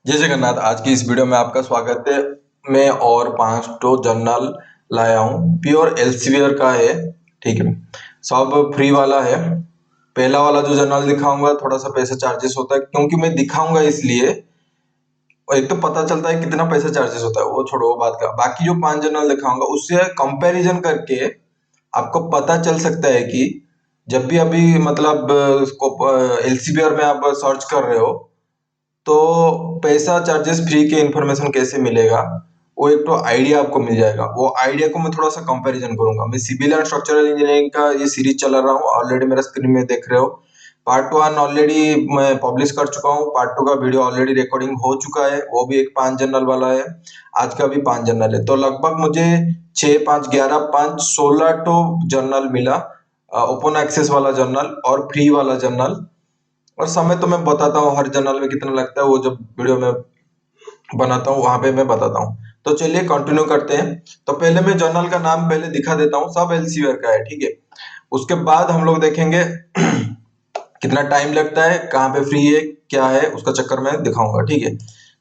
जय जगन्नाथ। आज की इस वीडियो में आपका स्वागत है। मैं और 5 जर्नल लाया हूँ। प्योर एल्सेवियर का है, ठीक है। सब फ्री वाला है। पहला वाला जो जर्नल दिखाऊंगा थोड़ा सा पैसा चार्जेस होता है, क्योंकि मैं दिखाऊंगा इसलिए। और एक तो पता चलता है कितना पैसा चार्जेस होता है, वो छोड़ो, वो बात का। बाकी जो 5 जर्नल दिखाऊंगा उससे कंपैरिजन करके आपको पता चल सकता है कि जब भी अभी मतलब एल्सेवियर में आप सर्च कर रहे हो तो पैसा चार्जेस फ्री के इंफॉर्मेशन कैसे मिलेगा, वो एक तो आइडिया आपको मिल जाएगा। वो आइडिया को मैं थोड़ा सा कंपैरिजन करूंगा। मैं सिविल एंड स्ट्रक्चरल इंजीनियरिंग का ये सीरीज चला रहा हूँ, ऑलरेडी मेरा स्क्रीन में देख रहे हो। पार्ट 1 ऑलरेडी मैं पब्लिश कर चुका हूँ, पार्ट 2 का वीडियो ऑलरेडी रिकॉर्डिंग हो चुका है, वो भी एक 5 जर्नल वाला है। आज का भी 5 जर्नल है, तो लगभग मुझे 6 5 11 5 16 तो जर्नल मिला। ओपन एक्सेस वाला जर्नल और फ्री वाला जर्नल। और समय तो मैं बताता हूँ हर जर्नल में कितना लगता है, वो जब वीडियो में बनाता हूँ वहां पे मैं बताता हूँ। तो चलिए कंटिन्यू करते हैं। तो पहले मैं जर्नल का नाम पहले दिखा देता हूँ, सब एल्सेवियर का है, ठीक है। उसके बाद हम लोग देखेंगे कितना टाइम लगता है, कहाँ पे फ्री है, क्या है, उसका चक्कर में दिखाऊंगा, ठीक है।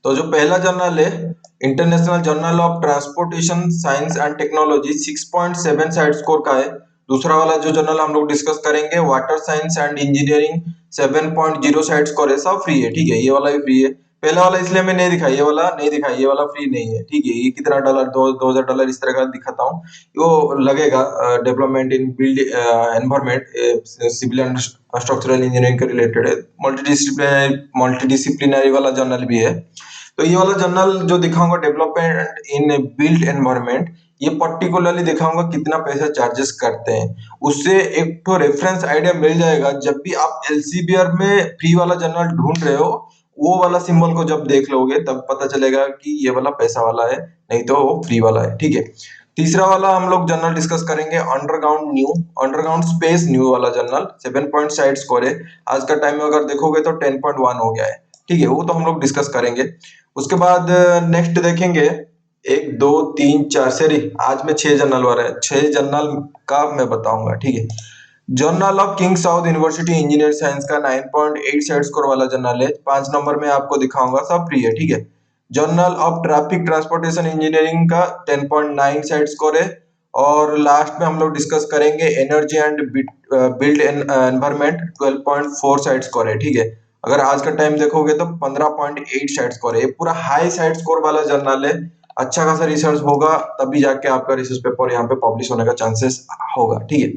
तो जो पहला जर्नल है, international journal of transportation science and technology, 6.7 side score का है। दूसरा वाला जो जर्नल हम लोग डिस्कस करेंगे, water science and engineering, 7.0 side score है, सब फ्री है, ठीक है। ये वाला भी फ्री है। पहला वाला इसलिए मैं नहीं दिखा, ये वाला नहीं दिखा, ये वाला फ्री नहीं है, ठीक है। ये कितना डॉलर, 2000 डॉलर इस तरह का दिखाता हूँ। वो लगेगा development in build environment, civil and structural engineering के रिलेटेड है। मल्टीडिसिप्लिनरी वाला जर्नल भी है। तो ये वाला जर्नल जो दिखाऊंगा, डेवलपमेंट इन बिल्ड एनवायरमेंट, ये पर्टिकुलरली दिखाऊंगा कितना पैसा चार्जेस करते हैं। उससे एक तो रेफरेंस आइडिया मिल जाएगा। जब भी आप एल्सेवियर में फ्री वाला जर्नल ढूंढ रहे हो, वो वाला सिंबल को जब देख लोगे तब पता चलेगा कि ये वाला पैसा वाला है, नहीं तो वो फ्री वाला है, ठीक है। तीसरा वाला हम लोग जर्नल डिस्कस करेंगे, अंडरग्राउंड स्पेस न्यू वाला जर्नल, 7 साइड स्कोर है। आज का टाइम में अगर देखोगे तो 10.1 हो गया है, ठीक है। वो तो हम लोग डिस्कस करेंगे। उसके बाद नेक्स्ट देखेंगे, 1 2 3 4 सॉरी, आज में 6 जर्नल वाला है। 6 जर्नल का मैं बताऊंगा, ठीक है। Journal of king south university engineer science का 9.8 साइड स्कोर वाला जर्नल है। 5 नंबर में आपको दिखाऊंगा, सब फ्री है, ठीक है। Journal of traffic transportation engineering का 10.9 साइड स्कोर है। और लास्ट में हम लोग डिस्कस करेंगे energy and build environment, 12.4 side score है, ठीक है। अगर आज का टाइम देखोगे तो 15.8 साइड स्कोर है। ये पूरा हाई साइड स्कोर वाला जर्नल है। अच्छा खासा रिसर्च होगा तभी जाके आपका रिसर्च पेपर यहाँ पे पब्लिश होने का चांसेस होगा, ठीक है।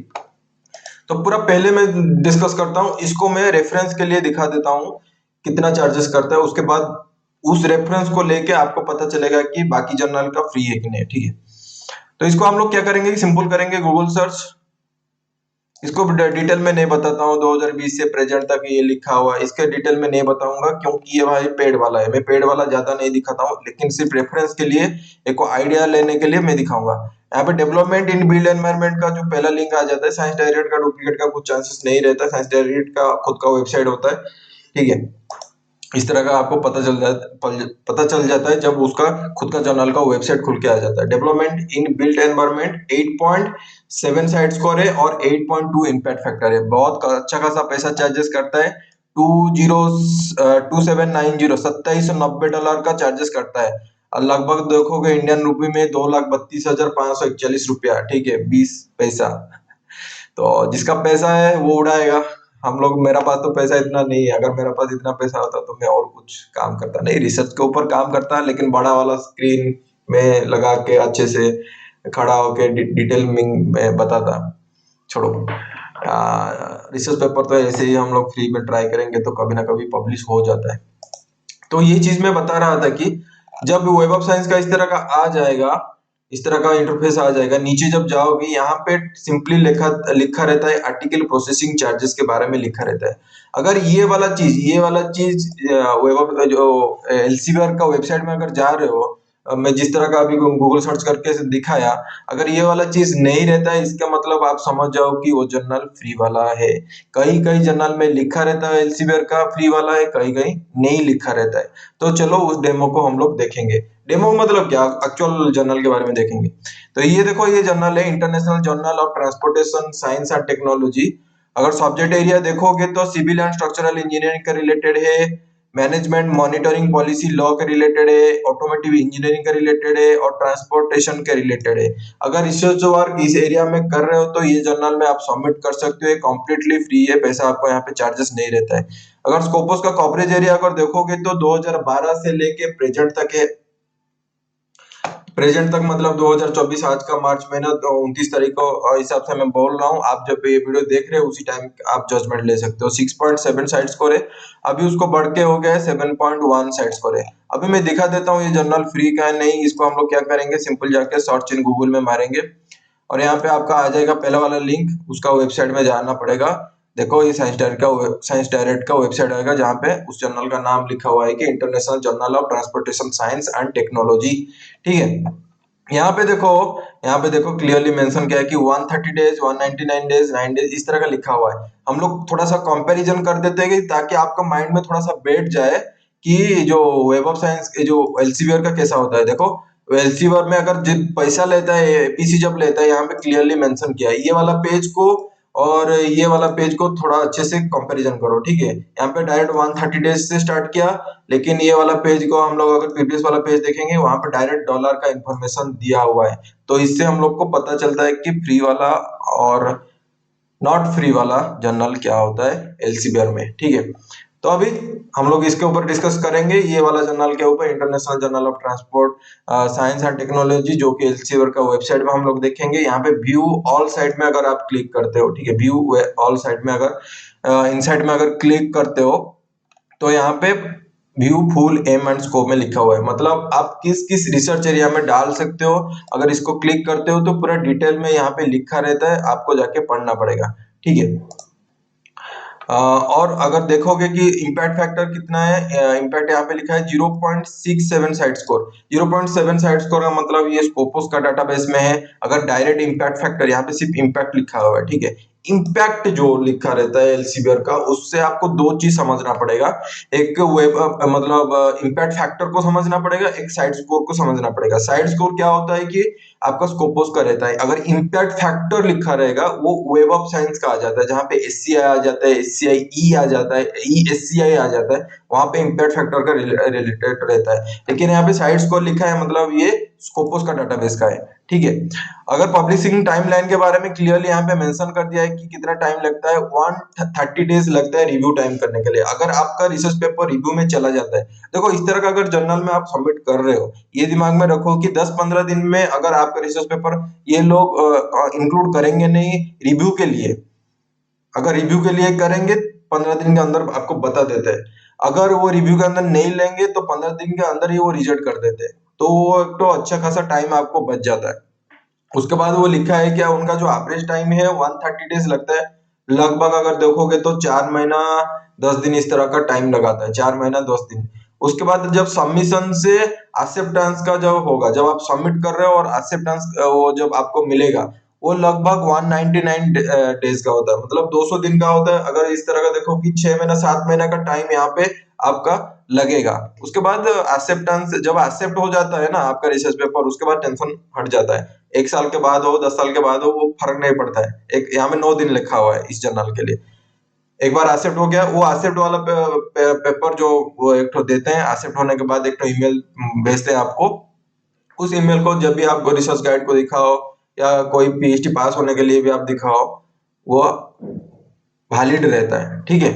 तो पूरा पहले मैं डिस्कस करता हूँ, इसको मैं रेफरेंस के लिए दिखा देता हूँ कितना चार्जेस करता है। उसके बाद उस रेफरेंस को लेके आपको पता चलेगा कि बाकी जर्नल का फ्री है कि नहीं, ठीक है। तो इसको हम लोग क्या करेंगे कि सिंपल करेंगे, गूगल सर्च। इसको डिटेल में नहीं बताता हूँ, 2020 से प्रेजेंट तक ये लिखा हुआ है, इसके डिटेल में नहीं बताऊंगा क्योंकि ये भाई पेड वाला है। मैं पेड वाला ज्यादा नहीं दिखाता हूँ, लेकिन सिर्फ रेफरेंस के लिए, एक आइडिया लेने के लिए मैं दिखाऊंगा। यहाँ पे डेवलपमेंट इन बिल्ड एनवायरमेंट का जो पहला लिंक आ जाता है, साइंस डायरेक्ट का डुप्लीकेट का कुछ चांसेस नहीं रहता। साइंस डायरेक्ट का खुद का वेबसाइट होता है, ठीक है। इस तरह का आपको पता चल जाता है जब उसका खुद का जर्नल का वेबसाइट खुल के आ जाता है। Development in built environment, 8.7 side score है और 8.2 इम्पैक्ट फैक्टर है। बहुत अच्छा खासा पैसा चार्जेस करता है। 2790 $2790 का चार्जेस करता है। और लगभग देखोगे इंडियन रुपी में 2,32,541 रुपया, ठीक है, 20 पैसा। तो जिसका पैसा है वो उड़ाएगा। हम लोग, मेरा पास तो पैसा इतना नहीं है। अगर मेरा पास इतना पैसा होता तो मैं और कुछ काम करता, नहीं रिसर्च के ऊपर काम करता, लेकिन बड़ा वाला स्क्रीन में लगा के अच्छे से खड़ा होके डिटेल में बताता। छोड़ो, रिसर्च पेपर तो ऐसे ही हम लोग फ्री में ट्राई करेंगे तो कभी ना कभी पब्लिश हो जाता है। तो ये चीज मैं बता रहा था कि जब वेब ऑफ साइंस का इस तरह का आ जाएगा, इस तरह का इंटरफेस आ जाएगा, नीचे जब जाओगे यहाँ पे सिंपली लिखा लिखा रहता है आर्टिकल प्रोसेसिंग चार्जेस के बारे में लिखा रहता है। अगर ये वाला चीज वेब ऑफ जो एल्सेवियर का वेबसाइट में अगर जा रहे हो, मैं जिस तरह का अभी गूगल सर्च करके दिखाया, अगर ये वाला चीज नहीं रहता है, इसका मतलब आप समझ जाओ कि वो जर्नल फ्री वाला है। कई कई जर्नल में लिखा रहता है एल्सेवियर का फ्री वाला है, कहीं कहीं नहीं लिखा रहता है। तो चलो उस डेमो को हम लोग देखेंगे। डेमो मतलब क्या, एक्चुअल जर्नल के बारे में देखेंगे। तो ये देखो, ये जर्नल है international journal of transportation science and technology. अगर सब्जेक्ट एरिया देखोगे तो सिविल एंड स्ट्रक्चरल इंजीनियरिंग का रिलेटेड है। मैनेजमेंट मॉनिटरिंग पॉलिसी लॉ के रिलेटेड है, ऑटोमोटिव इंजीनियरिंग के रिलेटेड है और ट्रांसपोर्टेशन के रिलेटेड है। अगर रिसर्च वर्क इस एरिया में कर रहे हो तो ये जर्नल में आप सबमिट कर सकते हो, ये कम्प्लीटली फ्री है, पैसा आपको यहाँ पे चार्जेस नहीं रहता है। अगर स्कोपस का कवरेज एरिया अगर देखोगे तो 2012 से लेके प्रेजेंट तक है। प्रेजेंट तक मतलब 2024 आज का मार्च महीना 29 तारीख को हिसाब से मैं बोल रहा हूँ। आप जब ये वीडियो देख रहे हो उसी टाइम आप जजमेंट ले सकते हो। 6.7 साइड स्कोर है, अभी उसको बढ़ के हो गया है 7.1 साइड स्कोर है। अभी मैं दिखा देता हूँ ये जर्नल फ्री का है नहीं। इसको हम लोग क्या करेंगे, सिंपल जाके सर्च इन गूगल में मारेंगे और यहाँ पे आपका आ जाएगा पहला वाला लिंक, उसका वेबसाइट में जाना पड़ेगा। देखो ये साइंस डायरेक्ट का वेबसाइट आएगा जहाँ पे उस जर्नल का नाम लिखा हुआ है कि international journal of transportation science and technology. ठीक है, यहाँ पे देखो, यहाँ पे देखो क्लियरली मेंशन किया है कि 130 डेज, 199 डेज, 9 डेज इस तरह का लिखा हुआ है। हम लोग थोड़ा सा कंपैरिजन कर देते हैं कि ताकि आपका माइंड में थोड़ा सा बैठ जाए कि जो वेब ऑफ साइंस जो एलसीवीआर का कैसा होता है। देखो एलसीवीआर में अगर जित पैसा लेता है एपीसी जब लेता है, यहाँ पे क्लियरली मेंशन किया है। ये वाला पेज को और ये वाला पेज को थोड़ा अच्छे से कंपैरिजन करो। ठीक है, यहाँ पे डायरेक्ट 130 डेज से स्टार्ट किया, लेकिन ये वाला पेज को हम लोग अगर प्रीवियस वाला पेज देखेंगे वहां पे डायरेक्ट डॉलर का इंफॉर्मेशन दिया हुआ है। तो इससे हम लोग को पता चलता है कि फ्री वाला और नॉट फ्री वाला जर्नल क्या होता है एलसीबीआर में। ठीक है, तो अभी हम लोग इसके ऊपर डिस्कस करेंगे, ये वाला जर्नल के ऊपर, international journal of transport science and technology, जो कि एलसीबीआर का वेबसाइट में हम लोग देखेंगे। यहाँ पे व्यू ऑल साइट में अगर आप क्लिक करते हो, ठीक है, व्यू ऑल साइट में अगर इनसाइट में अगर क्लिक करते हो तो यहाँ पे view full aim and scope में लिखा हुआ है, मतलब आप किस किस रिसर्च एरिया में डाल सकते हो। अगर इसको क्लिक करते हो तो पूरा डिटेल में यहाँ पे लिखा रहता है, आपको जाके पढ़ना पड़ेगा। ठीक है, और अगर देखोगे कि इम्पैक्ट फैक्टर कितना है, इम्पैक्ट यहाँ पे लिखा है 0.67 साइड स्कोर। 0.7 साइड स्कोर का मतलब ये स्कोपोस का डाटाबेस में है। अगर डायरेक्ट इम्पैक्ट फैक्टर, यहाँ पे सिर्फ इम्पैक्ट लिखा हुआ है। ठीक है, इम्पैक्ट जो लिखा रहता है एलसीबीआर का, उससे आपको दो चीज समझना पड़ेगा। एक वेब मतलब इम्पैक्ट फैक्टर को समझना पड़ेगा, एक साइड स्कोर को समझना पड़ेगा। साइड स्कोर क्या होता है कि आपका स्कोपोस का रहता है। अगर इम्पैक्ट फैक्टर लिखा रहेगा वो वेब ऑफ साइंस का आ जाता है, जहां पे एससीआई आ जाता है, एससीआई ई आ जाता है, ई एससीआई आ जाता है, वहां पे इम्पैक्ट फैक्टर का रिलेटेड रहता है। लेकिन यहाँ पे साइड स्कोर लिखा है मतलब ये स्कोपोस का डाटाबेस का है। ठीक है, अगर पब्लिशिंग टाइमलाइन के बारे में क्लियरली यहाँ पे मेंशन कर दिया है कि कितना टाइम लगता है, 130 डेज लगता है रिव्यू टाइम करने के लिए, अगर आपका रिसर्च पेपर रिव्यू में चला जाता है। देखो इस तरह का अगर जर्नल में आप सबमिट कर रहे हो, ये दिमाग में रखो कि 10-15 दिन में अगर आपका रिसर्च पेपर ये लोग इंक्लूड करेंगे नहीं रिव्यू के लिए। अगर रिव्यू के लिए करेंगे 15 दिन के अंदर आपको बता देते हैं, अगर वो रिव्यू के अंदर नहीं लेंगे तो 15 दिन के अंदर ही वो रिजेक्ट कर देते हैं। तो वो एक तो अच्छा खासा टाइम आपको बच जाता है। उसके बाद वो लिखा है क्या, उनका जो एवरेज टाइम है 130 डेज लगता है लगभग। अगर देखोगे तो 4 महीना 10 दिन इस तरह का टाइम लगाता है, 4 महीना 10 दिन। उसके बाद जब सबमिशन से एक्सेप्टेंस का जब होगा, जब आप सबमिट कर रहे हो और एक्सेप्टेंस वो जब आपको मिलेगा, वो लगभग 199 डेज का होता है, मतलब 200 दिन का होता है। अगर इस तरह का देखो कि 6 महीना 7 महीना का टाइम यहाँ पे आपका लगेगा। उसके बाद एक्सेप्टेंस जब एक्सेप्ट हो जाता है ना आपका रिसर्च पेपर, उसके बाद टेंशन हट जाता है। 1 साल के बाद हो 10 साल के बाद हो वो फर्क नहीं पड़ता है। एक यहाँ में 9 दिन लिखा हुआ है इस जर्नल के लिए। एक बार एक्सेप्ट हो गया, वो एक्सेप्ट वाला पेपर जो वो एक तो देते हैं, एक्सेप्ट होने के बाद एक तो ईमेल भेजते हैं आपको। उस ईमेल को जब भी आप रिसर्च गाइड को दिखाओ या कोई पीएचडी पास होने के लिए भी आप दिखाओ, वो वैलिड रहता है। ठीक है,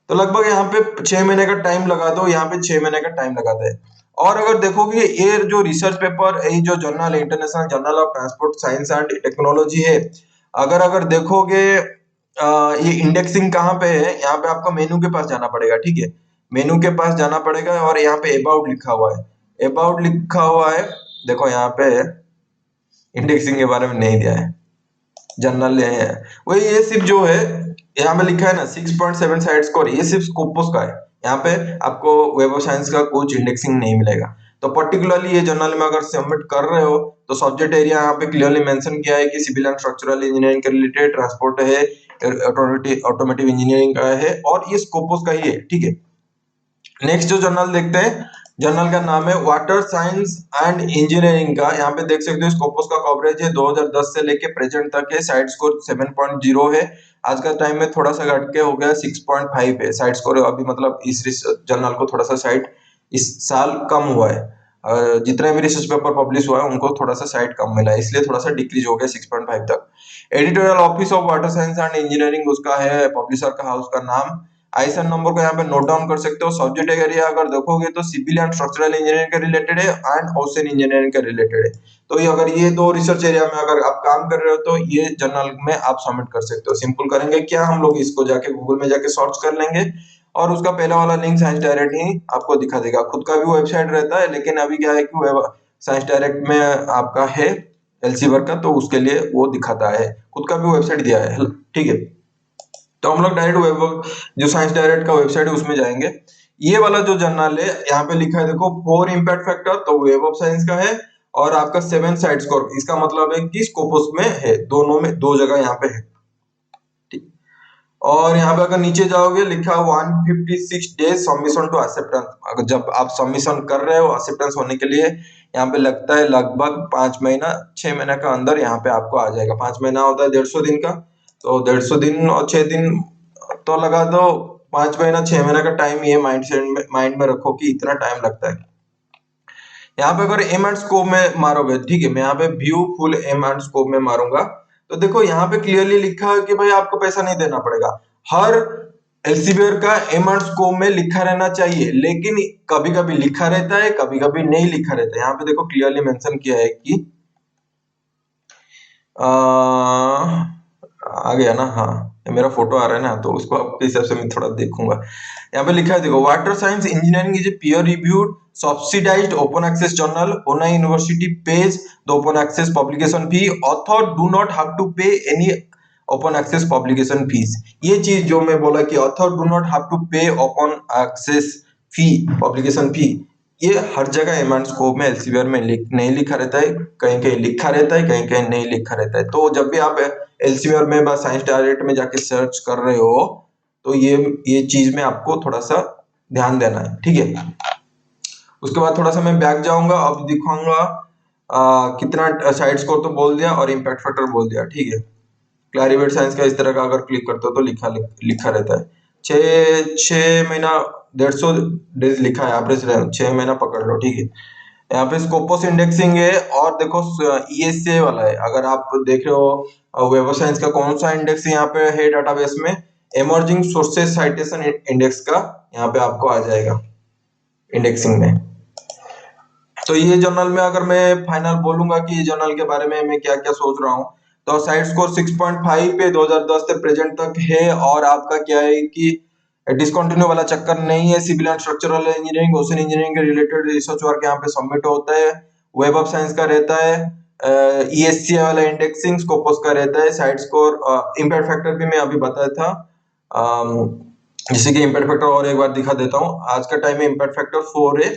तो लगभग यहाँ पे 6 महीने का टाइम लगा दो, यहाँ पे 6 महीने का टाइम लगाता है। और अगर देखोगे ये जो रिसर्च पेपर, ये जो जर्नल है international journal of transport science and technology है, अगर अगर देखोगे ये इंडेक्सिंग कहाँ पे है, यहाँ पे आपको मेनू के पास जाना पड़ेगा। ठीक है, मेनू के पास जाना पड़ेगा और यहाँ पे अबाउट लिखा हुआ है, अबाउट लिखा हुआ है। देखो यहाँ पे इंडेक्सिंग के बारे में नहीं दिया है, जनरल है वही। ये सिर्फ जो है यहाँ पे लिखा है ना 6.7 साइड स्कोर, ये सिर्फ स्कोपोस का है। यहाँ पे आपको वेब ऑफ साइंस का कुछ इंडेक्सिंग नहीं मिलेगा। तो पर्टिकुलरली ये जर्नल में अगर सबमिट कर रहे हो तो सब्जेक्ट एरिया यहाँ पे क्लियरली मेंशन किया है कि सिविल एंड स्ट्रक्चरल इंजीनियरिंग के रिलेटेड, ट्रांसपोर्ट है, ऑटोमेटिव इंजीनियरिंग का है और ये स्कोपोस का ही है। ठीक है, नेक्स्ट जो जर्नल देखते हैं, जर्नल का नाम है वाटर साइंस एंड इंजीनियरिंग का। यहाँ पे देख सकते हो स्कोपोस का कवरेज है 2010 से लेके प्रेजेंट तक है, साइड स्कोर 7.0 है। आज का टाइम में थोड़ा सा घट के हो गया 6.5 है साइट स्कोर अभी, मतलब इस जर्नल को थोड़ा सा साइट इस साल कम हुआ है। जितने भी रिसर्च पेपर पब्लिश हुआ है उनको थोड़ा सा साइट कम मिला है, इसलिए थोड़ा सा डिक्रीज हो गया 6.5 तक। Editorial office of water science and engineering उसका है, पब्लिशर का हाउस का नाम। आईएसएन नंबर को यहाँ पे नोट डाउन कर सकते हो। सब्जेक्ट एरिया अगर देखोगे तो सिविल एंड स्ट्रक्चरल इंजीनियरिंग के रिलेटेड है एंड ओशन इंजीनियरिंग के रिलेटेड है। तो ये अगर ये दो रिसर्च एरिया में अगर आप काम कर रहे हो तो ये जर्नल में आप सबमिट कर सकते हो। सिंपल करेंगे क्या, हम लोग इसको जाके गूगल में जाके सर्च कर लेंगे और उसका पहला वाला लिंक साइंस डायरेक्ट ही आपको दिखा देगा। खुद का भी वेबसाइट रहता है, लेकिन अभी क्या है कि साइंस डायरेक्ट में आपका है एलसी वर्क का, तो उसके लिए वो दिखाता है। खुद का भी वेबसाइट दिया है, ठीक है। तो हम लोग डायरेक्ट वेब जो साइंस डायरेक्ट का वेबसाइट है उसमें जाएंगे। ये वाला जो जर्नल है यहाँ पे लिखा है देखो 4 इम्पैक्ट फैक्टर, तो वेब ऑफ साइंस का है और आपका 7 साइट स्कोर, इसका मतलब है कि स्कोपस में है, दोनों में दो जगह यहाँ पे है, ठीक। और यहाँ पे अगर नीचे जाओगे लिखा 156 डेज सबमिशन टू एक्सेप्टेंस। अगर जब आप सबमिशन कर रहे हो एक्सेप्टेंस होने के लिए यहाँ पे लगता है लगभग 5 महीना 6 महीना का अंदर यहाँ पे आपको आ जाएगा। 5 महीना होता है 150 दिन का, तो 150 दिन और 6 दिन तो लगा दो, 5 महीना 6 महीना का टाइम, ये माइंड में रखो कि इतना टाइम लगता है। यहाँ पे अगर एम एंड स्कोप में मारोगे, ठीक है, मैं यहाँ पे view full aim and scope में मारूंगा तो देखो यहाँ पे क्लियरली लिखा है कि भाई आपको पैसा नहीं देना पड़ेगा। हर एल्सेवियर का एम एंड स्कोप में लिखा रहना चाहिए, लेकिन कभी कभी लिखा रहता है कभी कभी नहीं लिखा रहता है। यहाँ पे देखो क्लियरली मेंशन किया है कि आ गया ना, हाँ मेरा फोटो आ रहा है ना, तो उसको आपके हिसाब से मैं थोड़ा देखूंगा। यहाँ पे लिखा है देखो, water science engineering is a peer reviewed subsidised open access journal, Hohai university pays the open access publication fee, author do not have to pay any open access publication fees. ये चीज जो मैं बोला कि author do not have to pay open access fee, publication fee, ये हर जगह aim and scope में एल्सेवियर में नहीं लिखा रहता है, कहीं कहीं लिखा रहता है कहीं कहीं नहीं लिखा रहता है। तो जब भी आप एल्सेवियर में बस साइंस डायरेक्ट में जाके सर्च कर रहे हो तो ये चीज में आपको थोड़ा सा ध्यान देना है, ठीक है। उसके बाद थोड़ा सा मैं बैक जाऊंगा, अब दिखाऊंगा कितना साइड स्कोर तो बोल दिया और इम्पैक्ट फैक्टर बोल दिया, ठीक है। क्लैरिवेट साइंस का इस तरह का अगर क्लिक करते हो तो लिखा रहता है 6 महीना 150 डेज लिखा है, एवरेज 6 महीना पकड़ लो, ठीक है। यहाँ पे स्कोपस इंडेक्सिंग है और देखो ईएससीआई वाला है। अगर आप देख रहे हो वेब ऑफ साइंस का कौन सा इंडेक्स यहाँ पे है डाटाबेस में, इमर्जिंग सोर्सेस साइटेशन इंडेक्स का यहाँ पे आपको आ जाएगा इंडेक्सिंग में। तो ये जर्नल में अगर मैं फाइनल बोलूंगा कि ये जर्नल के बारे में मैं क्या क्या सोच रहा हूँ, तो साइट स्कोर 6.5 पे 2010 से प्रेजेंट तक है। और आपका क्या है कि डिसकंटिन्यू वाला चक्कर नहीं है। Civil and structural engineering, ocean engineering के रिलेटेड रिसर्च वर्क यहाँ पे सबमिट होता है। वेब ऑफ साइंस का रहता है, ईएससी वाला इंडेक्सिंग स्कोपस का रहता है, साइट स्कोर, इम्पैक्ट फैक्टर भी मैं अभी बताया था। जैसे कि इम्पैक्ट फैक्टर और एक बार दिखा देता हूँ, आज का टाइम में इम्पैक्ट फैक्टर 4 है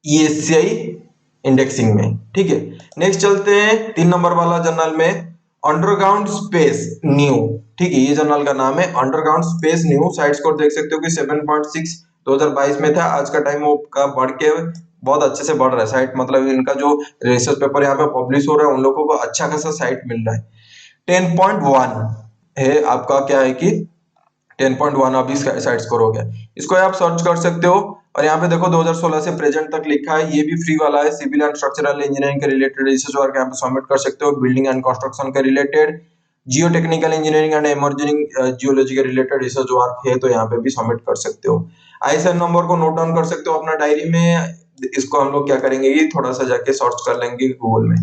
ईएससीआई इंडेक्सिंग में, ठीक है। नेक्स्ट चलते हैं 3 नंबर वाला जर्नल में, अंडरग्राउंड स्पेस न्यू, ठीक है। ये जर्नल का नाम है underground space new. Site score देख सकते हो कि 7.6 2022 में था, आज का टाइम वो का बढ़ के बहुत अच्छे से बढ़ रहा है साइट, मतलब इनका जो रिसर्च पेपर यहाँ पे पब्लिश हो रहा है उन लोगों को अच्छा खासा साइट मिल रहा है। 10.1 है आपका, क्या है कि 10.1 अभी साइट स्कोर हो गया, इसको आप सर्च कर सकते हो। और यहाँ पे देखो 2016 से प्रेजेंट तक लिखा है, ये भी फ्री वाला है। सिविल एंड स्ट्रक्चरल इंजीनियरिंग के रिलेटेड रिसर्च वर्क यहाँ पे सबमिट कर सकते हो। बिल्डिंग एंड कंस्ट्रक्शन के related, Jio technical engineering and emerging geology के रिलेटेड रिसर्च वर्क है तो यहाँ पे भी सबमिट कर सकते हो। आईएसआईएन नंबर को नोट डाउन कर सकते हो अपना डायरी में। इसको हम लोग क्या करेंगे कि थोड़ा सा जाके सर्च कर लेंगे गूगल में,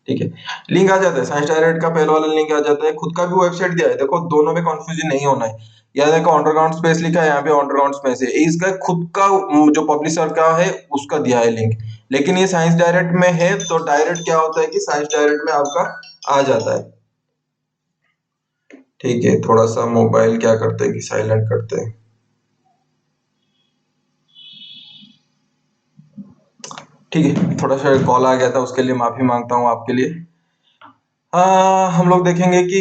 ठीक है। लिंक आ जाता है, साइंस डायरेक्ट का पहला वाला लिंक आ जाता है। खुद का भी वेबसाइट दिया है, देखो दोनों में कंफ्यूजन नहीं होना है। यहाँ देखो अंडरग्राउंड स्पेस लिखा है, यहाँ पे अंडरग्राउंड स्पेस है, इसका खुद का जो पब्लिशर का है उसका दिया है लिंक। लेकिन ये साइंस डायरेक्ट में है तो डायरेक्ट क्या होता है कि साइंस डायरेक्ट में आपका आ जाता है, ठीक है। थोड़ा सा मोबाइल क्या करते हैं कि साइलेंट करते हैं, ठीक है। थोड़ा सा कॉल आ गया था, उसके लिए माफी मांगता हूँ आपके लिए। हम लोग देखेंगे कि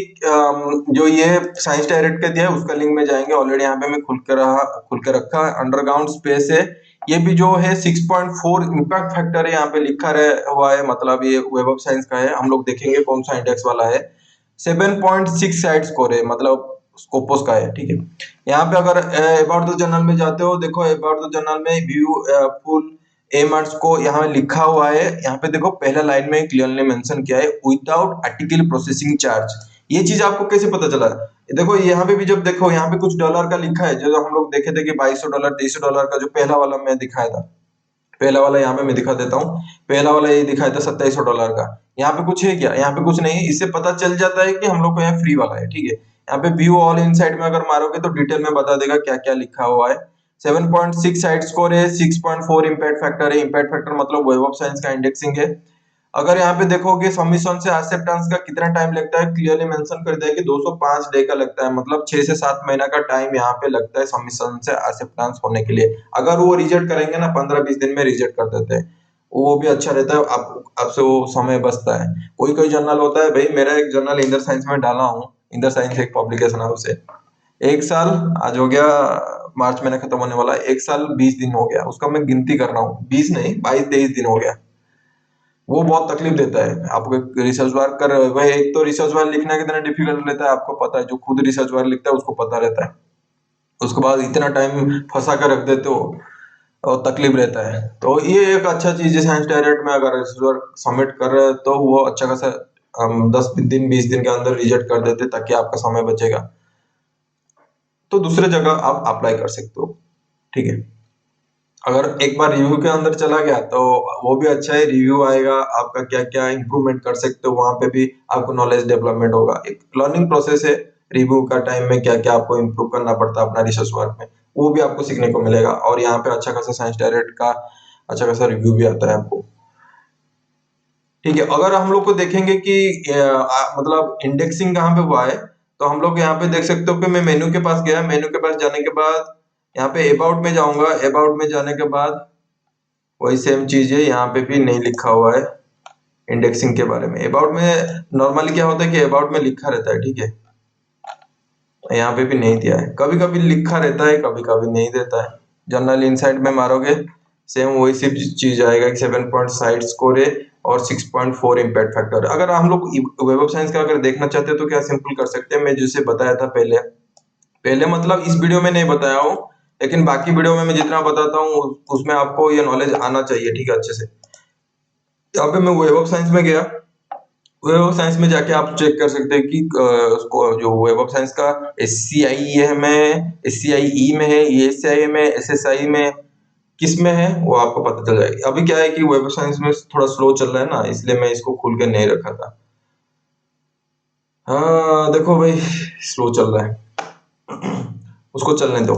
जो ये साइंस डायरेक्ट का दिया है उसका लिंक में जाएंगे। ऑलरेडी यहाँ पे मैं खुल के रखा है, अंडरग्राउंड स्पेस है। ये भी जो है 6.4 इम्पैक्ट फैक्टर है, यहाँ पे लिखा हुआ है, मतलब ये वेब ऑफ साइंस का है। हम लोग देखेंगे कौन सा इंडेक्स वाला है। 7.6 साइड स्कोर है, मतलब स्कोपोस का है, ठीक है। यहाँ पे अगर अबाउट द जर्नल में जाते हो, देखो अबाउट द जर्नल में व्यू फुल एमर्स को यहाँ लिखा हुआ है। यहाँ पे देखो पहला लाइन में क्लियरली मेंशन किया है विदाउट आर्टिकल प्रोसेसिंग चार्ज। ये चीज आपको कैसे पता चला? देखो यहाँ पे भी जब देखो यहाँ पे कुछ डॉलर का लिखा है, जो हम लोग देखे थे कि $2200 $2300 का जो पहला वाला मैं दिखाया था, पहला वाला यहाँ पे मैं दिखा देता हूँ। पहला वाला ये दिखाया था $2700 का। यहाँ पे कुछ है क्या? यहाँ पे कुछ नहीं है। इससे पता चल जाता है कि हम लोग को यहाँ फ्री वाला है, ठीक है। यहाँ पे व्यू ऑल इनसाइड में अगर मारोगे तो डिटेल में बता देगा क्या क्या लिखा हुआ है। 7.6 साइड स्कोर है, 6.4 इम्पैक्ट फैक्टर है। इम्पैक्ट फैक्टर मतलब वेब ऑफ साइंस का इंडेक्सिंग है। अगर यहाँ पे देखोगे सबमिशन से एक्सेप्टेंस का कितना टाइम लगता है, क्लियरली मेंशन कर दिया कि 205 डे का लगता है, मतलब 6 से 7 महीना का टाइम यहाँ पे लगता है सबमिशन से एक्सेप्टेंस होने के लिए। अगर वो रिजेक्ट करेंगे ना 15-20 दिन में रिजेक्ट कर देते हैं, वो भी अच्छा रहता है। आपसे वो समय बचता है। कोई कोई जर्नल होता है, भाई मेरा एक जर्नल इंदर साइंस में डाला हूँ, इंदर साइंस एक पब्लिकेशन है, उसे 1 साल आज हो गया, मार्च महीना खत्म होने वाला है, 1 साल 20 दिन हो गया उसका, मैं गिनती कर रहा हूँ, 20 नहीं 22-23 दिन हो गया। वो बहुत तकलीफ देता है आपको रिसर्च वर्क कर रहे हो। भाई एक तो रिसर्च वर्क लिखना कितना डिफिकल्ट रहता है आपको पता है, जो खुद रिसर्च वर्क लिखता है उसको पता रहता है। उसके बाद इतना टाइम फंसा कर रख देते हो और तकलीफ रहता है। तो ये एक अच्छा चीज है, साइंस डायरेक्ट में अगर रिसर्च वर्क सबमिट कर रहे हैं तो वो अच्छा खासा 10 दिन 20 दिन के अंदर रिजेक्ट कर देते ताकि आपका समय बचेगा। तो दूसरे जगह आप अप्लाई कर सकते हो, ठीक है। अगर एक बार रिव्यू के अंदर चला गया तो वो भी अच्छा है, रिव्यू आएगा आपका क्या क्या इंप्रूवमेंट कर सकते हो, वहां पे भी आपको नॉलेज डेवलपमेंट होगा। एक लर्निंग प्रोसेस है, रिव्यू का टाइम में क्या क्या आपको इंप्रूव करना पड़ता है अपना रिसर्च वर्क में, वो भी आपको सीखने को मिलेगा। और यहाँ पे अच्छा खासा साइंस डायरेक्ट का अच्छा खासा रिव्यू भी आता है आपको, ठीक है। अगर हम लोग को देखेंगे कि मतलब इंडेक्सिंग कहाँ पे हुआ है, तो हम लोग यहाँ पे देख सकते हो कि मैं मेन्यू के पास गया, मेन्यू के पास जाने के बाद यहाँ पे अबाउट में जाऊंगा। अबाउट में जाने के बाद वही सेम चीज है, यहाँ पे भी नहीं लिखा हुआ है इंडेक्सिंग के बारे में। अबाउट में नॉर्मली क्या होता है कि अबाउट में लिखा रहता है, ठीक है। यहाँ पे भी नहीं दिया है, कभी कभी लिखा रहता है कभी कभी नहीं देता है। जर्नल इनसाइड में मारोगे सेम वही सिर्फ चीज आएगा कि 7 स्कोर है और 6.4 इम्पैक्ट फैक्टर। अगर हम लोग वेब ऑफ साइंस का अगर देखना चाहते हैं तो क्या सिंपल कर सकते हैं, मैं जैसे बताया था पहले पहले मतलब इस वीडियो में नहीं बताया हूँ, लेकिन बाकी वीडियो में मैं जितना बताता हूँ उसमें आपको ये नॉलेज आना चाहिए, ठीक है, अच्छे से। यहाँ पे मैं वेब ऑफ साइंस में गया, वेब ऑफ साइंस में जाके आप चेक कर सकते हैं कि उसको जो वेब ऑफ साइंस का SCIE है में, SCIE में है, ESCI में, SSI में, किस में है वो आपको पता चल जाएगा। अभी क्या है कि वेब ऑफ साइंस में थोड़ा स्लो चल रहा है ना, इसलिए मैं इसको खोल के नहीं रखा था। हाँ देखो भाई स्लो चल रहा है, उसको चलने दो।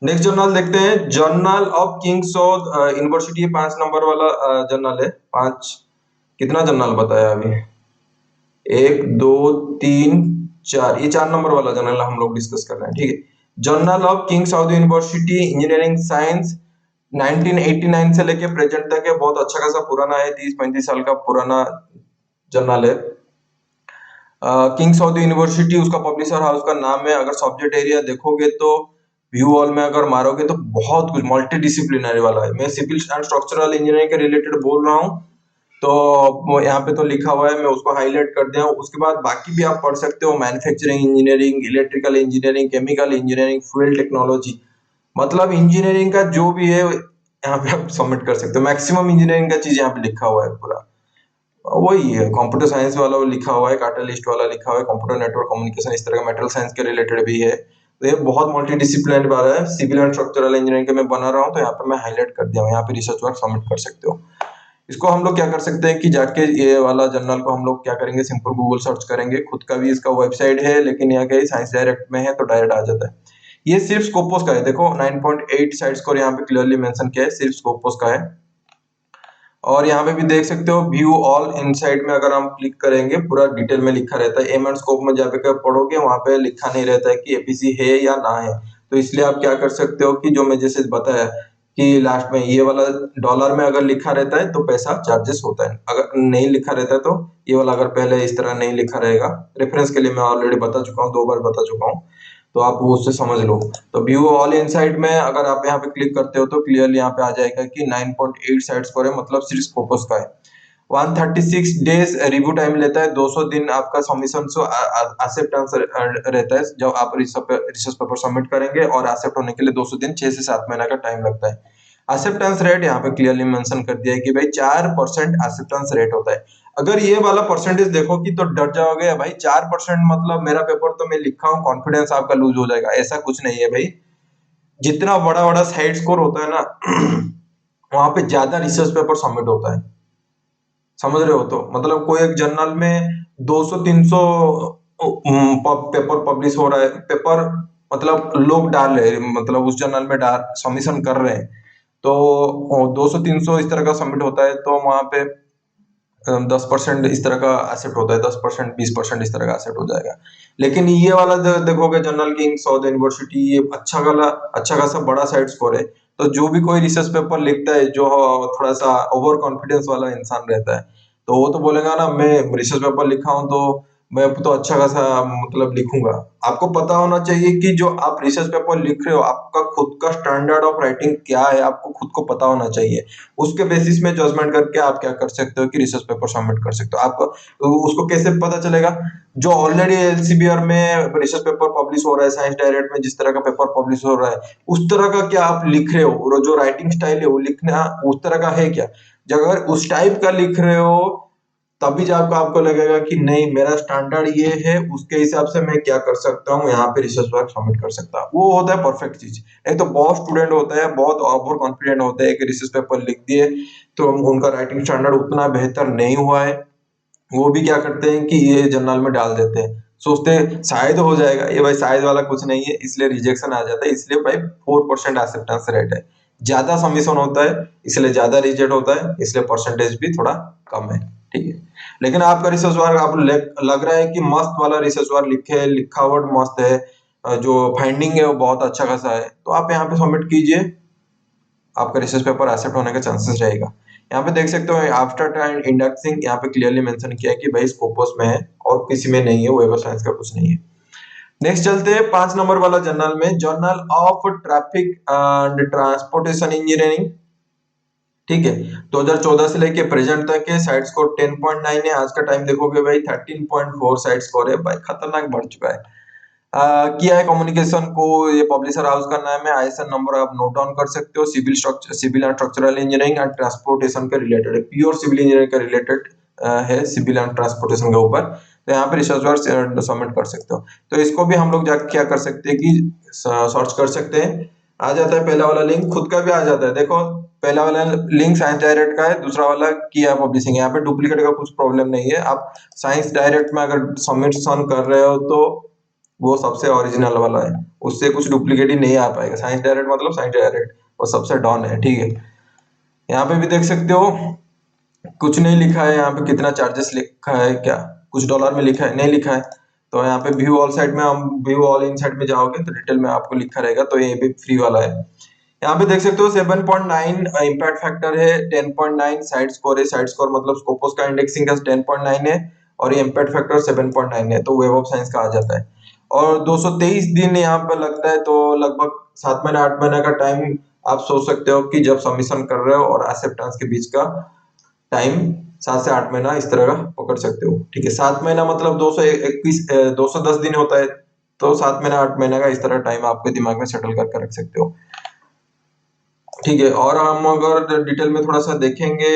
नेक्स्ट जर्नल देखते हैं, journal of Kings university, 5 number वाला जर्नल है। 5 कितना जर्नल बताया अभी, 1 2 3 4, ये 4 नंबर वाला जर्नल हम लोग डिस्कस कर रहे हैं, ठीक है। Journal of king south university engineering science 1989 से लेके प्रेजेंट तक है, बहुत अच्छा खासा पुराना है, 30-35 साल का पुराना जर्नल है। किंग साउथ यूनिवर्सिटी उसका पब्लिशर हाउस का नाम है। अगर सब्जेक्ट एरिया देखोगे तो व्यू ऑल में अगर मारोगे तो बहुत कुछ मल्टी डिसिप्लिनरी वाला है। मैं सिविल एंड स्ट्रक्चरल इंजीनियरिंग के रिलेटेड बोल रहा हूँ, तो वो यहाँ पे तो लिखा हुआ है, मैं उसको हाईलाइट कर दिया हूँ। उसके बाद बाकी भी आप पढ़ सकते हो, manufacturing engineering, electrical engineering, chemical engineering, fuel technology, मतलब इंजीनियरिंग का जो भी है यहाँ पे आप सबमिट कर सकते हो। मैक्सिमम इंजीनियरिंग का चीज यहाँ पे लिखा हुआ है पूरा, वही है। कंप्यूटर साइंस वाला वो लिखा हुआ है, कैटलिस्ट वाला लिखा हुआ है, कंप्यूटर नेटवर्क कम्युनिकेशन, इस तरह का मेटल साइंस के रिलेटेड भी है। तो ये बहुत मल्टी डिसिप्लिन वाला है। सिविल एंड स्ट्रक्चरल इंजीनियरिंग के मैं बना रहा हूँ, तो यहाँ पे मैं हाईलाइट कर दिया हूँ, यहाँ पे रिसर्च वर्क सबमिट कर सकते हो। इसको हम लोग क्या कर सकते हैं कि जाके ये वाला जर्नल को हम लोग क्या करेंगे, सिंपल गूगल सर्च करेंगे। खुद का भी इसका वेबसाइट है, लेकिन यहाँ के साइंस डायरेक्ट में है तो डायरेक्ट आ जाता है। ये सिर्फ स्कोपोस का है, देखो 9.8 साइड स्कोर यहाँ पे क्लियरली मेंशन किया है, सिर्फ स्कोपोस का है। और यहाँ पे भी देख सकते हो व्यू ऑल इनसाइड में अगर हम क्लिक करेंगे पूरा डिटेल में लिखा रहता है। एम एंड स्कोप में जाकर पढ़ोगे वहां पे लिखा नहीं रहता है कि APC है या ना है। तो इसलिए आप क्या कर सकते हो कि जो मैं जैसे बताया कि लास्ट में ये वाला डॉलर में अगर लिखा रहता है तो पैसा चार्जेस होता है, अगर नहीं लिखा रहता है तो ये वाला अगर पहले इस तरह नहीं लिखा रहेगा, रेफरेंस के लिए मैं ऑलरेडी बता चुका हूँ, 2 बार बता चुका हूँ, तो आप वो उससे समझ लो। तो व्यू ऑल इनसाइड में अगर आप यहाँ पे क्लिक करते हो तो क्लियरली यहाँ पे आ जाएगा कि 9.8 साइड स्कोर है, मतलब सिर्फ स्कोपस का है। 136 डेज रिव्यू टाइम लेता है, 200 दिन आपका सबमिशन से एक्सेप्टेंस रहता है जब आप रिसर्च पेपर सबमिट करेंगे, और एक्सेप्ट होने के लिए 200 दिन 6 से 7 महीना का टाइम लगता है। एक्सेप्टेंस रेट यहाँ पे क्लियरली मेंशन कर दिया है कि भाई 4% एक्सेप्टेंस रेट होता है। अगर ये वाला परसेंटेज देखोगी तो डर जाओगे भाई, 4% मतलब मेरा पेपर तो मैं लिखा हूँ, कॉन्फिडेंस आपका लूज हो जाएगा। ऐसा कुछ नहीं है भाई, जितना बड़ा बड़ा साइड स्कोर होता है ना वहां पे ज्यादा रिसर्च पेपर सबमिट होता है, समझ रहे हो? तो मतलब कोई एक जर्नल में 200-300 पेपर पब्लिश हो रहा है, पेपर मतलब लोग डाल रहे हैं, मतलब उस जर्नल में डाल सबमिशन कर रहे हैं, तो 200-300 इस तरह का सबमिट होता है, तो वहां पे 10% इस तरह का एसेट होता है, 10% 20% इस तरह का एसेट हो जाएगा। लेकिन ये वाला देखोगे जनरल किंग, साउथ यूनिवर्सिटी, ये अच्छा खासा बड़ा साइड स्कोर है। तो जो भी कोई रिसर्च पेपर लिखता है, जो थोड़ा सा ओवर कॉन्फिडेंस वाला इंसान रहता है, तो वो तो बोलेगा ना मैं रिसर्च पेपर लिखा हूँ तो मैं तो अच्छा खासा मतलब लिखूंगा। आपको पता होना चाहिए कि जो आप रिसर्च पेपर लिख रहे हो, आपका खुद का स्टैंडर्ड ऑफ राइटिंग क्या है, आपको खुद को पता होना चाहिए। उसके बेसिस में जजमेंट करके आप क्या कर सकते हो कि रिसर्च पेपर सबमिट कर सकते हो। आपको उसको कैसे पता चलेगा? जो ऑलरेडी एलसीबीआर में रिसर्च पेपर पब्लिश हो रहा है, साइंस डायरेक्ट में जिस तरह का पेपर पब्लिश हो रहा है, उस तरह का क्या आप लिख रहे हो, और जो राइटिंग स्टाइल है वो लिखना उस तरह का है क्या? जब अगर उस टाइप का लिख रहे हो, तभी जब आपको लगेगा कि नहीं मेरा स्टैंडर्ड ये है, उसके हिसाब से मैं क्या कर सकता हूँ, यहाँ पे रिसर्च वर्क सबमिट कर सकता हूँ, वो होता है परफेक्ट चीज। नहीं तो बहुत स्टूडेंट होता है, बहुत ओवर कॉन्फिडेंट होते हैं कि रिसर्च पेपर लिख दिए तो उनका राइटिंग स्टैंडर्ड उतना बेहतर नहीं हुआ है, वो भी क्या करते हैं कि ये जर्नल में डाल देते हैं, सोचते हैं शायद हो जाएगा। ये भाई शायद वाला कुछ नहीं है, इसलिए रिजेक्शन आ जाता है। इसलिए भाई 4% एक्सेप्टेंस रेट है, ज्यादा सबमिशन होता है इसलिए ज्यादा रिजेक्ट होता है, इसलिए परसेंटेज भी थोड़ा कम है, ठीक है। लेकिन आपका रिसर्च वर्क आप लग रहा है कि मस्त वाला रिसर्च वर्क लिखे, लिखावट मस्त है, जो फाइंडिंग है वो बहुत अच्छा खासा है, तो आप यहाँ पे सबमिट कीजिए, आपका रिसर्च पेपर एक्सेप्ट होने का चांसेस रहेगा। यहाँ पे देख सकते हो आफ्टर टाइम इंडेक्सिंग यहाँ पे क्लियरली मेंशन किया है कि भाई स्कोपस में है और किसी में नहीं है, वेब ऑफ साइंस का कुछ नहीं है। नेक्स्ट चलते हैं 5 नंबर वाला जर्नल में, journal of traffic and transportation engineering, ठीक है। 2014 से लेके प्रेजेंट तक के साइड स्कोर 10.9 है, आज का टाइम देखोगे भाई 13.4 साइड स्कोर है, भाई खतरनाक बढ़ चुका है। किया है कम्युनिकेशन को, ये पब्लिशर हाउस का नाम है, आईएसएन नंबर आप नोट डाउन कर सकते हो, civil and structural engineering and transportation के रिलेटेड है, प्योर सिविल इंजीनियरिंग का रिलेटेड है, सिविल एंड ट्रांसपोर्टेशन के ऊपर। तो यहाँ पे रिसर्च वर्क सबमिट कर सकते हो। तो इसको भी हम लोग जाके क्या कर सकते हैं कि सर्च कर सकते हैं, आ जाता है पहला वाला लिंक, खुद का भी आ जाता है। देखो पहला वाला लिंक साइंस डायरेक्ट का है, दूसरा वाला किया पब्लिशिंग। यहाँ पे डुप्लीकेट का कुछ प्रॉब्लम नहीं है, आप साइंस डायरेक्ट में अगर सबमिशन कर रहे हो तो वो सबसे ओरिजिनल वाला है, उससे कुछ डुप्लीकेट ही नहीं आ पाएगा। साइंस डायरेक्ट मतलब साइंस डायरेक्ट, वो सबसे डॉन है, ठीक है। यहाँ पे भी देख सकते हो कुछ नहीं लिखा है, यहाँ पे कितना चार्जेस लिखा है, क्या कुछ डॉलर में लिखा है? नहीं लिखा है। तो यहाँ पे व्यू ऑल साइड में, हम व्यू ऑल इन साइड में जाओगे तो डिटेल में आपको लिखा रहेगा, तो ये भी फ्री वाला है। यहाँ पे देख सकते हो 7.9 इम्पैक्ट फैक्टर है, 10.9 साइड स्कोर है, साइड स्कोर मतलब स्कोपस का इंडेक्सिंग का 10.9 है, और ये इम्पैक्ट फैक्टर 7.9 है, तो वेब ऑफ साइंस का आ जाता है। और 223 दिन यहाँ पे लगता है, तो लगभग 7 महीना 8 महीना का टाइम आप सोच सकते हो कि जब सबमिशन कर रहे हो और एक्सेप्टेंस के बीच का टाइम 7 से 8 महीना इस तरह का पकड़ सकते हो, ठीक है। 7 महीना मतलब 210 दिन होता है, तो 7 महीना 8 महीना का इस तरह टाइम आपके दिमाग में सेटल करके रख सकते हो, ठीक है। और हम अगर डिटेल में थोड़ा सा देखेंगे,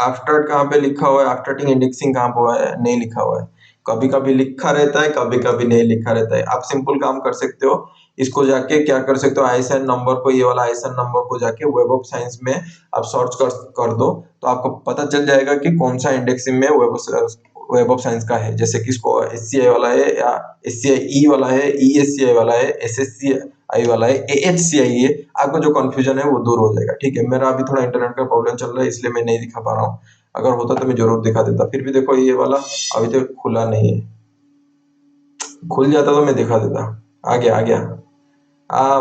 आफ्टर कहाँ पे लिखा हुआ है, आफ्टर इंडेक्सिंग कहाँ पे हुआ है, नहीं लिखा हुआ है। कभी कभी लिखा रहता है, कभी कभी नहीं लिखा रहता है। आप सिंपल काम कर सकते हो, इसको जाके क्या कर सकते हो, आईएसएन नंबर को, ये वाला आईएसएन नंबर को जाके वेब ऑफ साइंस में आप सर्च कर दो, तो आपको पता चल जाएगा कि कौन सा इंडेक्सिंग में वेब ऑफ साइंस का है। जैसे कि इसको एससीआई वाला है, या एससीआई वाला है, ईएससीआई वाला है, एसएससी आई वाला है, एएचसीआई है। आपको जो कंफ्यूजन है वो दूर हो जाएगा, ठीक है। मेरा अभी थोड़ा इंटरनेट का प्रॉब्लम चल रहा है, इसलिए मैं नहीं दिखा पा रहा हूँ, अगर होता तो मैं जरूर दिखा देता। फिर भी देखो ये वाला अभी तक तो खुला नहीं है, खुल जाता तो मैं दिखा देता। आ गया आ गया।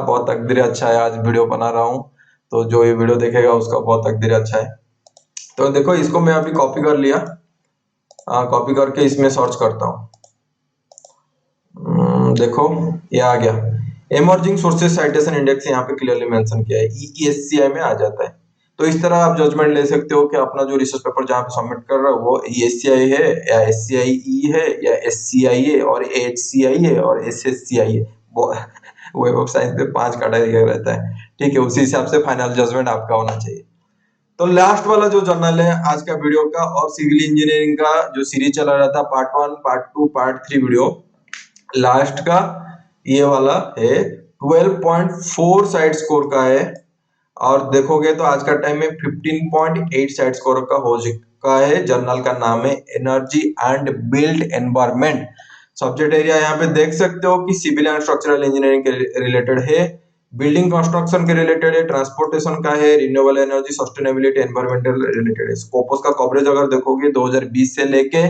बहुत तकदीर अच्छा है, आज वीडियो बना रहा हूँ, तो जो ये वीडियो देखेगा उसका बहुत तकदीर अच्छा है। तो देखो इसको मैं अभी कॉपी कर लिया, कॉपी करके इसमें सर्च करता हूँ। देखो ये आ गया, इमर्जिंग सोर्सेज साइटेशन इंडेक्स यहाँ पे क्लियरली मेंशन किया है, ईएससीआई में आ जाता है। तो इस तरह आप जजमेंट ले सकते हो कि अपना जो रिसर्च पेपर जहाँ पे सबमिट कर रहा है वो ESCI है या SCIE है या SCI है और HCI है और SSCI है। वेब ऑफ साइंस में 5 कैटेगरी रहता है, ठीक है, उसी हिसाब से फाइनल जजमेंट आपका होना चाहिए। तो लास्ट वाला जो जर्नल है आज का वीडियो का और सिविल इंजीनियरिंग का जो सीरीज चला रहा था part 1 part 2 part 3 video, last का ये वाला है 12.4 साइड स्कोर का है और देखोगे तो आज का टाइम में 15.8 साइड स्कोर का हो चुका है। जर्नल का नाम है energy and build environment. Subject area यहाँ पे देख सकते हो कि सिविल एंड स्ट्रक्चरल इंजीनियरिंग के रिलेटेड है, बिल्डिंग कंस्ट्रक्शन के रिलेटेड है, ट्रांसपोर्टेशन का है, renewable energy, sustainability, environmental related है। स्कोपस का कवरेज अगर देखोगे 2020 से लेके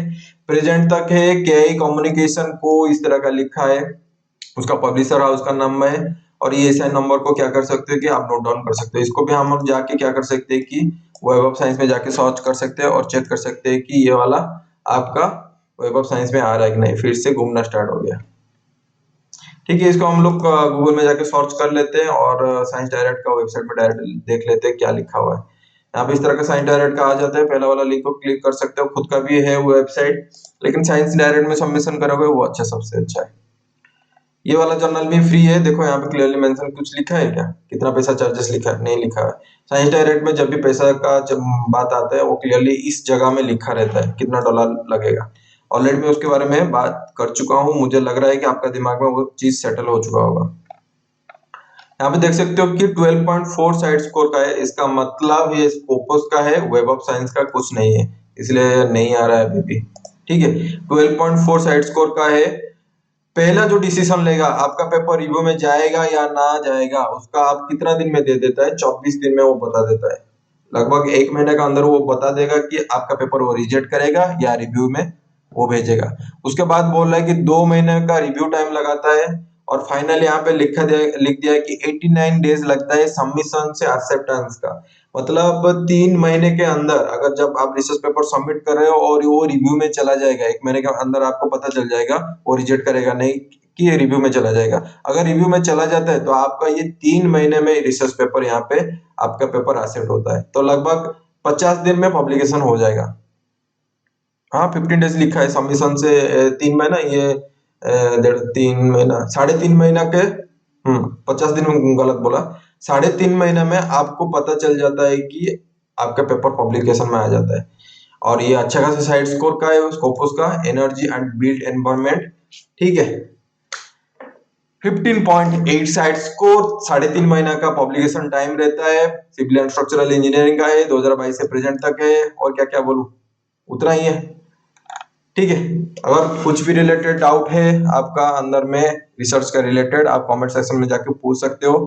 प्रेजेंट तक है। केआई कम्युनिकेशन को इस तरह का लिखा है, उसका पब्लिशर हाउस का नाम है और ये एसआई नंबर को क्या कर सकते हैं कि आप नोट डाउन कर सकते हो। इसको भी हम जाके क्या कर सकते हैं कि वेब ऑफ साइंस में जाके सर्च कर सकते हैं और चेक कर सकते हैं कि ये वाला आपका वेब ऑफ साइंस में आ रहा है कि नहीं। फिर से घूमना स्टार्ट हो गया, ठीक है। इसको हम लोग गूगल में जाके सर्च कर लेते हैं और साइंस डायरेक्ट का वेबसाइट में डायरेक्ट देख लेते हैं क्या लिखा हुआ है। यहाँ पे इस तरह का साइंस डायरेक्ट का आ जाता है, पहला वाला लिंक को क्लिक कर सकते हो। खुद का भी है वो वेबसाइट, लेकिन साइंस डायरेक्ट में सबमिशन करोगे वो अच्छा, सबसे अच्छा है। ये वाला जर्नल भी फ्री है, देखो यहाँ पे क्लियरली मेंशन कुछ लिखा है क्या, कितना पैसा चार्जेस लिखा है, नहीं लिखा है। साइंस डायरेक्ट में जब भी पैसा का जब बात आता है वो क्लियरली इस जगह में लिखा रहता है कितना डॉलर लगेगा। ऑलरेडी मैं उसके बारे में बात कर चुका हूँ, मुझे लग रहा है कि आपका दिमाग में वो चीज सेटल हो चुका होगा। यहाँ पे देख सकते हो कि 12.4 साइड स्कोर का है, इसका मतलब ये स्कोपस का है, वेब ऑफ साइंस का कुछ नहीं है, इसलिए नहीं आ रहा है अभी भी, ठीक है। 12.4 साइड स्कोर का है। पहला जो डिसीजन लेगा आपका पेपर रिव्यू में जाएगा या ना जाएगा, उसका आप कितना दिन में दे देता है, 24 दिन में वो बता देता है। लगभग 1 महीने का अंदर वो बता देगा कि आपका पेपर वो रिजेक्ट करेगा या रिव्यू में वो भेजेगा। उसके बाद बोल रहा है कि 2 महीने का रिव्यू टाइम लगाता है और फाइनल यहाँ पे लिख दिया है कि 89 डेज लगता है सबमिशन से एक्सेप्टेंस का। मतलब 3 महीने के अंदर अगर जब आप रिसर्च पेपर सबमिट कर रहे हो और वो रिव्यू में चला जाएगा, 1 महीने के अंदर आपको पता चल जाएगा वो रिजेक्ट करेगा नहीं कि ये रिव्यू में चला जाएगा। अगर रिव्यू में चला जाता है तो आपका ये 3 महीने में रिसर्च पेपर यहाँ पे आपका पेपर एक्सेप्ट होता है, तो लगभग 50 दिन में पब्लिकेशन हो जाएगा। हाँ 15 डेज लिखा है सबमिशन से 3 महीना, ये 3.5 महीना 3.5 महीना के 50 दिन में गलत बोला, 3.5 महीने में आपको पता चल जाता है कि आपका पेपर पब्लिकेशन में आ जाता है। और ये अच्छा खासा साइड स्कोर का है, स्कोपस का एनर्जी एंड बिल्ड एनवायरमेंट, ठीक है। 15.8 साइड स्कोर, 3.5 महीना का पब्लिकेशन टाइम रहता है, सिविल एंड स्ट्रक्चरल इंजीनियरिंग का है, 2022 से प्रेजेंट तक है। और क्या क्या बोलूं, उतना ही है, ठीक है। अगर कुछ भी रिलेटेड डाउट है आपका अंदर में रिसर्च का रिलेटेड, आप कमेंट सेक्शन में जाके पूछ सकते हो।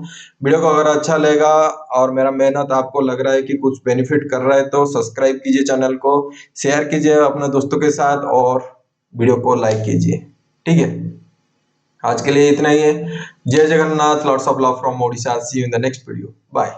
वीडियो को अगर अच्छा लगेगा और मेरा मेहनत आपको लग रहा है कि कुछ बेनिफिट कर रहा है तो सब्सक्राइब कीजिए, चैनल को शेयर कीजिए अपने दोस्तों के साथ और वीडियो को लाइक कीजिए, ठीक है। आज के लिए इतना ही है। जय Jagannath, lots of love from Odisha, see you in the next video, bye.